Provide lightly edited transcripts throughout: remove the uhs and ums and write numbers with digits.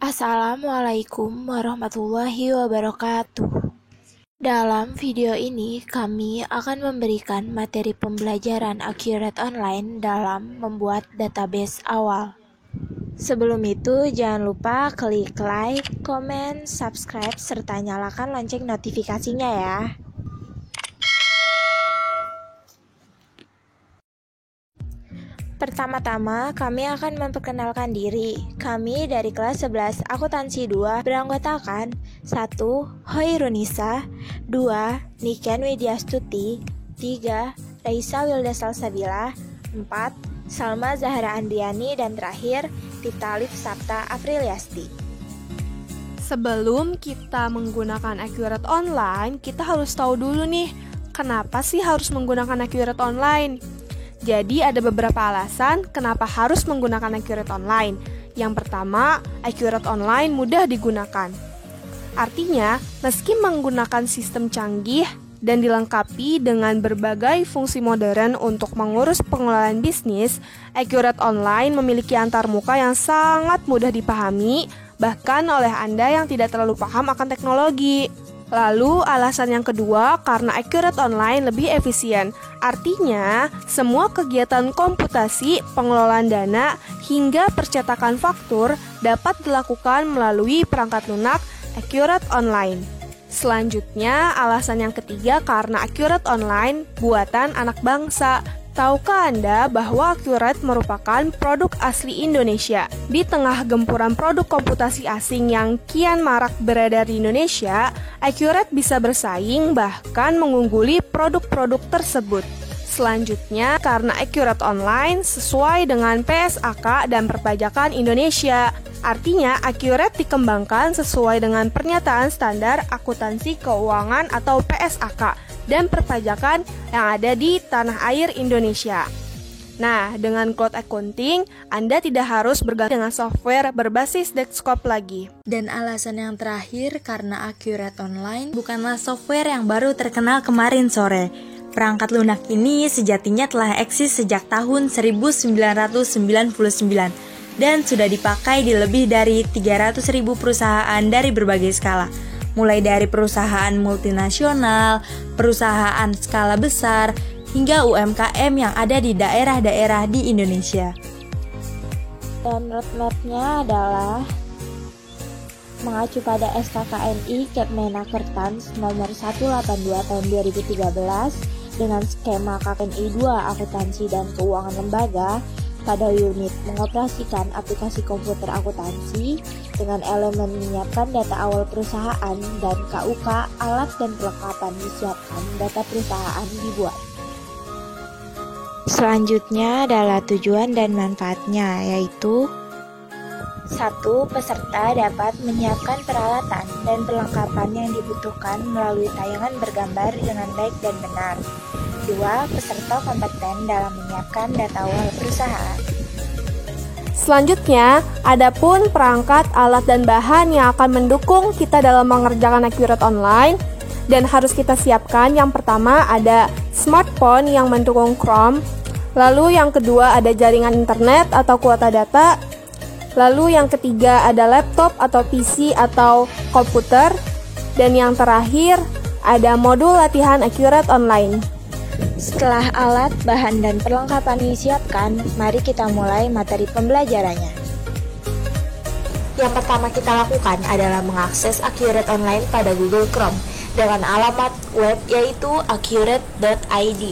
Assalamualaikum warahmatullahi wabarakatuh. Dalam video ini, kami akan memberikan materi pembelajaran Accurate Online dalam membuat database awal. Sebelum itu, jangan lupa klik like, komen, subscribe, serta nyalakan lonceng notifikasinya ya. Pertama-tama, kami akan memperkenalkan diri. Kami dari kelas 11 Akuntansi 2 beranggotakan 1. Hoirunisa, 2. Niken Widyastuti, 3. Raisa Wilda Salsabila, 4. Salma Zahra Andriani, dan terakhir Tita Alif Sapta Apriliasti. Sebelum kita menggunakan Accurate Online, kita harus tahu dulu nih, kenapa sih harus menggunakan Accurate Online? Jadi ada beberapa alasan kenapa harus menggunakan Accurate Online. Yang pertama, Accurate Online mudah digunakan. Artinya, meski menggunakan sistem canggih dan dilengkapi dengan berbagai fungsi modern untuk mengurus pengelolaan bisnis, Accurate Online memiliki antarmuka yang sangat mudah dipahami, bahkan oleh Anda yang tidak terlalu paham akan teknologi. Lalu alasan yang kedua, karena Accurate Online lebih efisien. Artinya, semua kegiatan komputasi, pengelolaan dana, hingga percetakan faktur dapat dilakukan melalui perangkat lunak Accurate Online. Selanjutnya, alasan yang ketiga karena Accurate Online buatan anak bangsa. Tahukah Anda bahwa Accurate merupakan produk asli Indonesia? Di tengah gempuran produk komputasi asing yang kian marak beredar di Indonesia, Accurate bisa bersaing bahkan mengungguli produk-produk tersebut. Selanjutnya, karena Accurate Online sesuai dengan PSAK dan Perpajakan Indonesia. Artinya, Accurate dikembangkan sesuai dengan Pernyataan Standar Akuntansi Keuangan atau PSAK dan perpajakan yang ada di tanah air Indonesia. Nah, dengan Cloud Accounting, Anda tidak harus bergantung dengan software berbasis desktop lagi. Dan alasan yang terakhir, karena Accurate Online bukanlah software yang baru terkenal kemarin sore. Perangkat lunak ini sejatinya telah eksis sejak tahun 1999 dan sudah dipakai di lebih dari 300.000 perusahaan dari berbagai skala. Mulai dari perusahaan multinasional, perusahaan skala besar, hingga UMKM yang ada di daerah-daerah di Indonesia. Dan roadmap-nya adalah mengacu pada SKKNI Kepmenakertans nomor 182 tahun 2013 dengan skema KKNI 2 Akuntansi dan Keuangan Lembaga pada unit mengoperasikan aplikasi komputer akuntansi dengan elemen menyiapkan data awal perusahaan dan KUK, alat dan perlengkapan disiapkan, data perusahaan dibuat. Selanjutnya adalah tujuan dan manfaatnya, yaitu 1. Peserta dapat menyiapkan peralatan dan perlengkapan yang dibutuhkan melalui tayangan bergambar dengan baik dan benar. 2. Peserta kompeten dalam menyiapkan data awal perusahaan. Selanjutnya, adapun perangkat, alat, dan bahan yang akan mendukung kita dalam mengerjakan Accurate Online dan harus kita siapkan. Yang pertama ada smartphone yang mendukung Chrome, lalu yang kedua ada jaringan internet atau kuota data, lalu yang ketiga ada laptop atau PC atau komputer, dan yang terakhir ada modul latihan Accurate Online. Setelah alat, bahan, dan perlengkapan disiapkan, mari kita mulai materi pembelajarannya. Yang pertama kita lakukan adalah mengakses Accurate Online pada Google Chrome dengan alamat web yaitu accurate.id.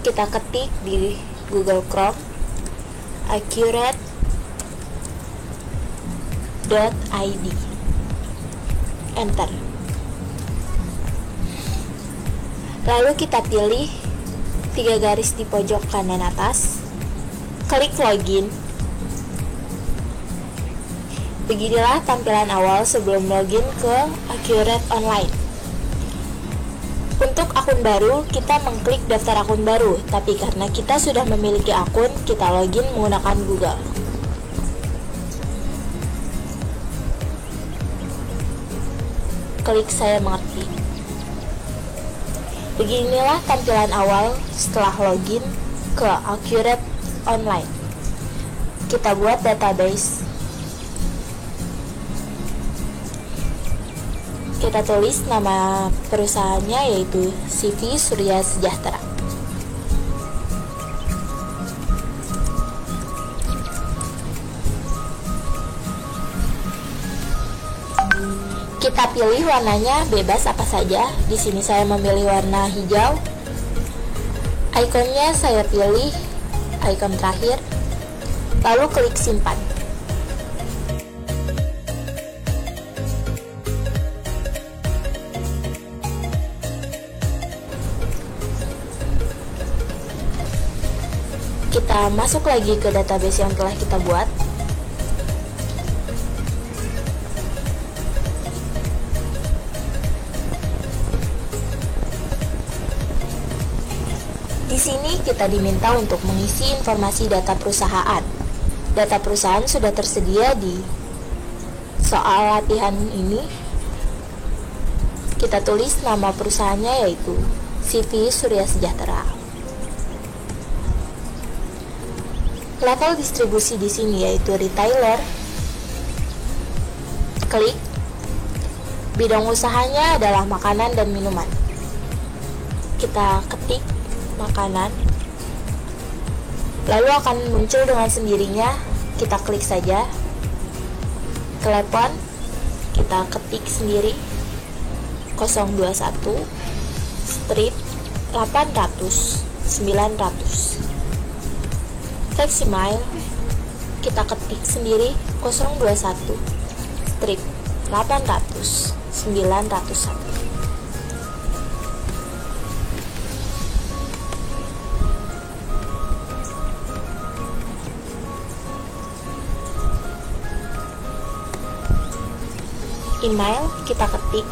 Kita ketik di Google Chrome accurate.id. Enter. Lalu kita pilih 3 garis di pojok kanan atas, klik login. Beginilah tampilan awal sebelum login ke Accurate Online. Untuk akun baru, kita mengklik daftar akun baru, tapi karena kita sudah memiliki akun, kita login menggunakan Google. Klik saya mengerti. Beginilah tampilan awal setelah login ke Accurate Online. kita buat database. Kita tulis nama perusahaannya yaitu CV Surya Sejahtera. Kita pilih warnanya bebas apa saja. Di sini saya memilih warna hijau. Ikonnya saya pilih ikon terakhir. Lalu klik simpan. Kita masuk lagi ke database yang telah kita buat. Di sini kita diminta untuk mengisi informasi data perusahaan. Data perusahaan sudah tersedia di soal latihan ini. Kita tulis nama perusahaannya yaitu CV Surya Sejahtera. Level distribusi di sini yaitu retailer. Klik. Bidang usahanya adalah makanan dan minuman. Kita ketik makanan, lalu akan muncul dengan sendirinya. Kita klik saja. Telepon, kita ketik sendiri 021 strip 800 900. Fax email, kita ketik sendiri 021 strip 800 901. Email, kita ketik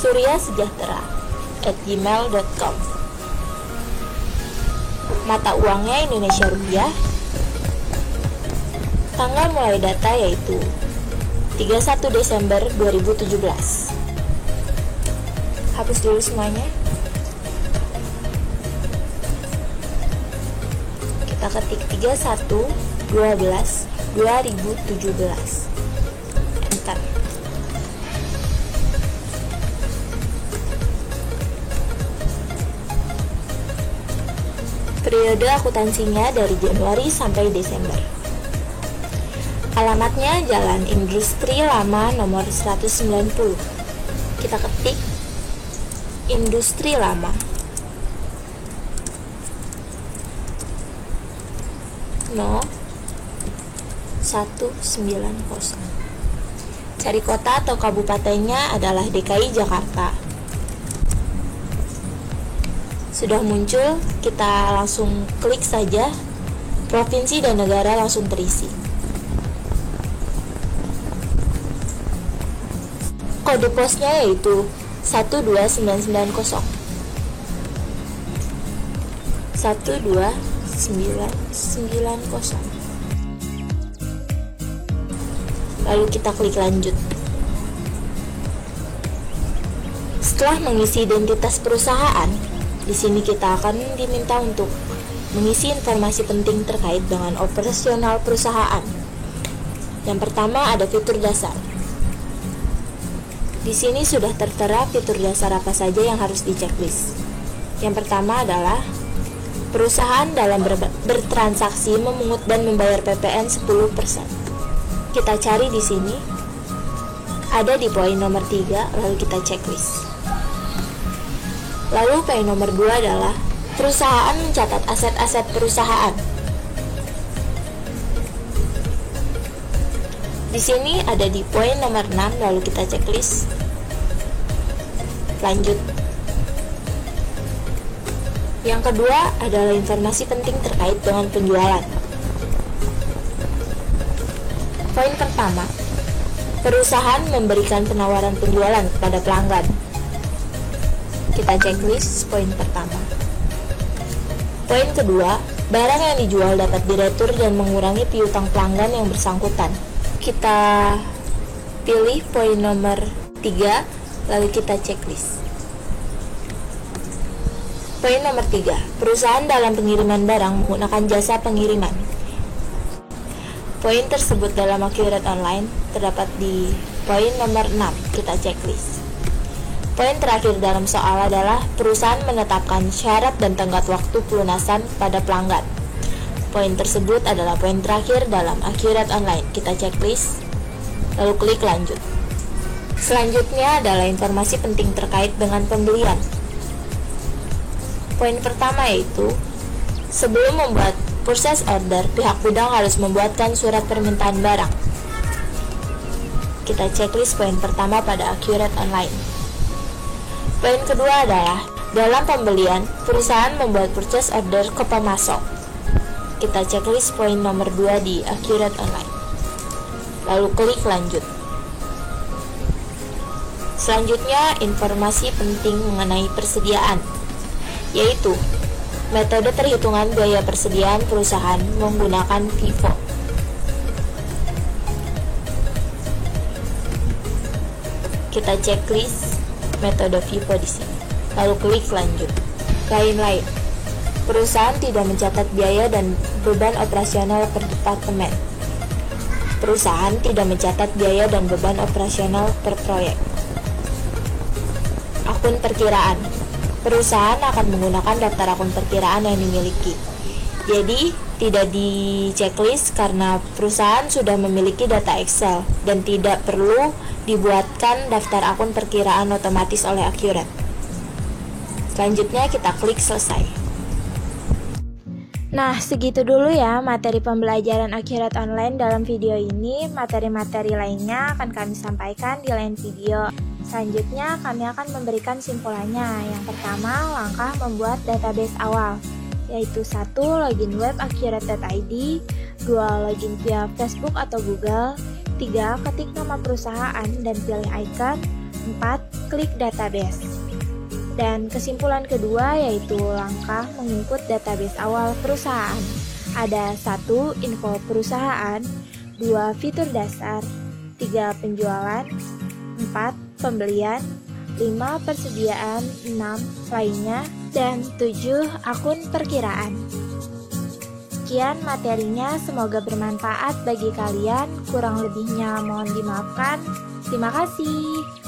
suryasejahtera@gmail.com. Mata uangnya Indonesia Rupiah. Tanggal mulai data yaitu 31 Desember 2017. Hapus dulu semuanya. Kita ketik 31/12/2017. Enter. Periode akuntansinya dari Januari sampai Desember. Alamatnya Jalan Industri Lama nomor 190. Kita ketik Industri Lama. No 190. Cari kota atau kabupatennya adalah DKI Jakarta. Sudah muncul, kita langsung klik saja. Provinsi dan negara langsung terisi. Kode posnya yaitu 12990. 12990. Lalu kita klik lanjut. Setelah mengisi identitas perusahaan, di sini kita akan diminta untuk mengisi informasi penting terkait dengan operasional perusahaan. Yang pertama ada fitur dasar. Di sini sudah tertera fitur dasar apa saja yang harus di-checklist. Yang pertama adalah perusahaan dalam bertransaksi memungut dan membayar PPN 10%. Kita cari di sini. Ada di poin nomor 3, lalu kita checklist. Lalu poin nomor 2 adalah perusahaan mencatat aset-aset perusahaan. Di sini ada di poin nomor 6, lalu kita checklist. Lanjut. Yang kedua adalah informasi penting terkait dengan penjualan. Poin pertama, perusahaan memberikan penawaran penjualan kepada pelanggan. Kita checklist poin pertama. Poin kedua, barang yang dijual dapat diretur dan mengurangi piutang pelanggan yang bersangkutan. Kita pilih poin nomor 3, lalu kita checklist. Poin nomor 3, perusahaan dalam pengiriman barang menggunakan jasa pengiriman. Poin tersebut dalam Accurate Online terdapat di poin nomor 6, kita checklist. Poin terakhir dalam soal adalah perusahaan menetapkan syarat dan tenggat waktu pelunasan pada pelanggan. Poin tersebut adalah poin terakhir dalam Accurate Online, kita checklist, lalu klik lanjut. Selanjutnya adalah informasi penting terkait dengan pembelian. Poin pertama yaitu, sebelum membuat purchase order, pihak gudang harus membuatkan surat permintaan barang. Kita checklist poin pertama pada Accurate Online. Poin kedua adalah, dalam pembelian, perusahaan membuat purchase order ke pemasok. Kita checklist poin nomor 2 di Accurate Online. Lalu klik lanjut. Selanjutnya, informasi penting mengenai persediaan, yaitu metode perhitungan biaya persediaan perusahaan menggunakan FIFO. Kita checklist metode FIFO di sini. Lalu klik lanjut. Lain-lain. Perusahaan tidak mencatat biaya dan beban operasional per departemen. Perusahaan tidak mencatat biaya dan beban operasional per proyek. Akun perkiraan. Perusahaan akan menggunakan daftar akun perkiraan yang dimiliki. Jadi, tidak di checklist karena perusahaan sudah memiliki data Excel dan tidak perlu dibuatkan daftar akun perkiraan otomatis oleh Accurate. Selanjutnya kita klik selesai. Nah, segitu dulu ya materi pembelajaran Accurate Online dalam video ini. Materi-materi lainnya akan kami sampaikan di lain video. Selanjutnya, kami akan memberikan simpulannya. Yang pertama, langkah membuat database awal, yaitu 1. Login web accurate.id, 2. Login via Facebook atau Google, 3. Ketik nama perusahaan dan pilih icon, 4. Klik database. Dan kesimpulan kedua yaitu langkah menginput database awal perusahaan. Ada 1. Info perusahaan, 2. Fitur dasar, 3. Penjualan, 4. Pembelian, 5. Persediaan, 6. Lainnya, dan 7. Akun perkiraan. Sekian materinya, semoga bermanfaat bagi kalian. Kurang lebihnya mohon dimaafkan. Terima kasih.